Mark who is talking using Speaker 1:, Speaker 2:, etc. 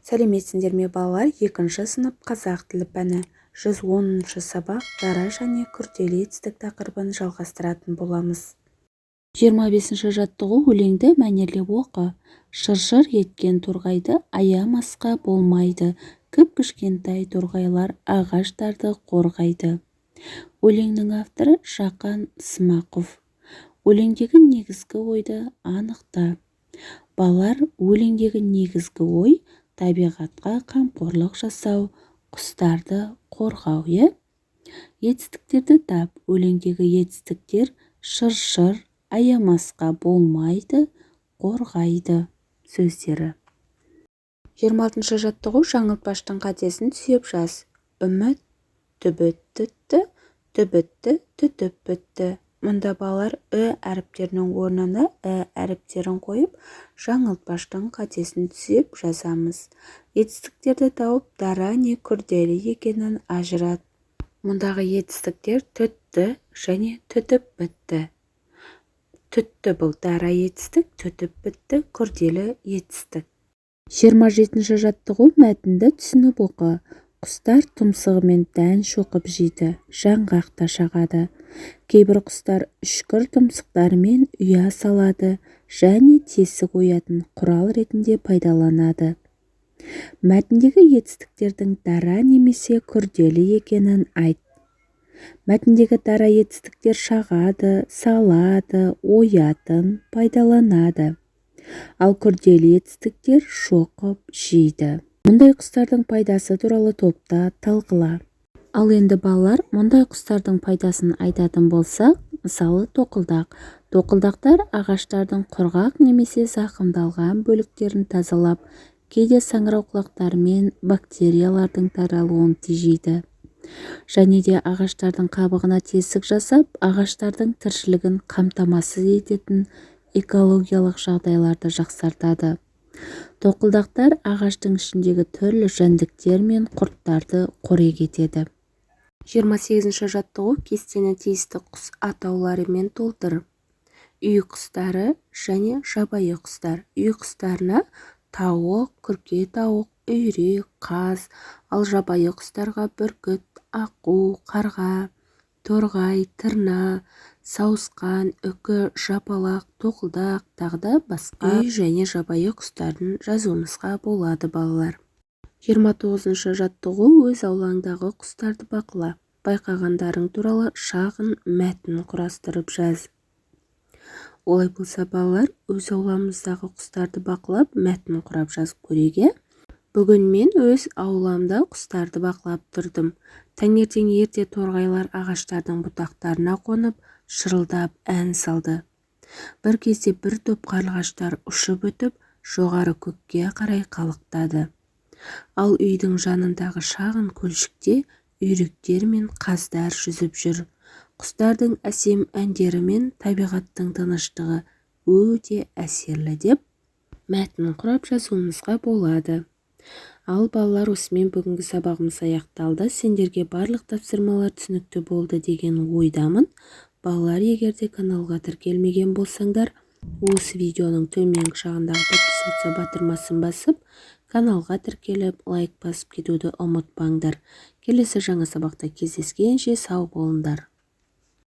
Speaker 1: Сәлеметсіңдер ме балалар? 2-ші сынып қазақ тілі пәні 110-шы сабақ дара және күрделі етістік тақырыбын жалғастыратын боламыз. 25-ші жаттығу өлеңді мәнерлеп оқы. Шыр-шыр еткен торғайды аямасқа болмайды. Кіп-кішкентай торғайлар ағаштарды қорғайды. Өлеңнің авторы Жақан Смақов. Өлеңдегі негізгі ойды анықта. Балалар, өлеңдегі негізгі ой табиғатқа қамқорлық жасау, құстарды қорғау, етістіктерді тап. Өлеңдегі етістіктер шыр-шыр, аямасқа болмайды, қорғайды сөздері. 26-шы жаттығу жаңылтпаштың қатесін түзеп жаз. Үміт түбіт түтті, түбітті түтіп бітті. Мұнда балалар әріптерінің орнына әріптерін қойып, жаңылтпаштың қатесін түзеп жазамыз. Етістіктерді тауып, дара не күрделі екенін ажырат. Мұндағы етістіктер түтті және түтіп бітті. Түтті бұл дара етістік, түтіп бітті күрделі етістік. 27-ші жаттығу мәтінді түсініп оқы. Құстар тұмсығымен дән шоқып жейді, жаңғақта шағады. Кейбір құстар үшкір тұмсықтарымен ұя салады және тесік оятын құрал ретінде пайдаланады. Мәтіндегі етістіктердің дара немесе күрделі екенін айт. Мәтіндегі дара етістіктер шағады, салады, оятын, пайдаланады. Ал күрделі етістіктер шоқып жейді. Мұндай құстардың пайдасы туралы топта талқыла. Ал енді балалар, мұндай құстардың пайдасын айтатын болсақ, мысалы тоқылдақ. Тоқылдақтар ағаштардың құрғақ немесе зақымдалған бөліктерін тазалап, кейде саңырауқұлақтар мен бактериялардың таралуын тежейді. Және де ағаштардың қабығына тесік жасап, ағаштардың тіршілігін қамтамасыз ететін экологиялық жағдайларды жақсартады. Тоқылдақтар ағаштың ішіндегі түрлі жәндіктер мен құрттарды қорек етеді. 28-ші жаттығу кестені тиісті құс атауларымен толтыр. Үй құстары және жабайы құстар. Үй құстарына тауық, күрке тауық, үйрек, қаз, ал жабайы құстарға бүркіт, аққу, қарға, торғай, тырна, сауысқан, үкі, жапалақ, тоқылдақ, тағы басқа үй және жабайы құстарын жазуымызға болады балалар. 29-шы жаттығу өз аулаңдағы құстарды бақыла. Байқағандарың туралы шағын мәтін құрастырып жаз. Олай болса балалар, өз ауламыздағы құстарды бақылап, мәтін құрап жазып көрейік. Бүгін мен өз ауламда құстарды бақылап тұрдым. Таңертең ерте торғайлар ағаштардың бұтақтарына қонып, шырылдап ән салды. Бір кезде бір топ қарлығаштар ұшып өтіп, жоғары көкке қарай қалықтады. Ал үйдің жанындағы шағын көлшікте үйректер мен қаздар жүзіп жүр. Құстардың әсем әндері мен табиғаттың тыныштығы өте әсерлі деп мәтін құрап жазуымызға болады. Ал балалар, осымен бүгінгі сабағымыз аяқталды. Сендерге барлық тапсырмалар түсінікті болды деген ойдамын. Балалар, егерде каналға тіркелмеген болсаңдар, осы видеоның төменгі жағындағы подписаться батырмасын басып, каналға тіркеліп, лайк басып кетуді ұмытпаңдар. Келесі жаңа сабақта кездескенше сау болыңдар.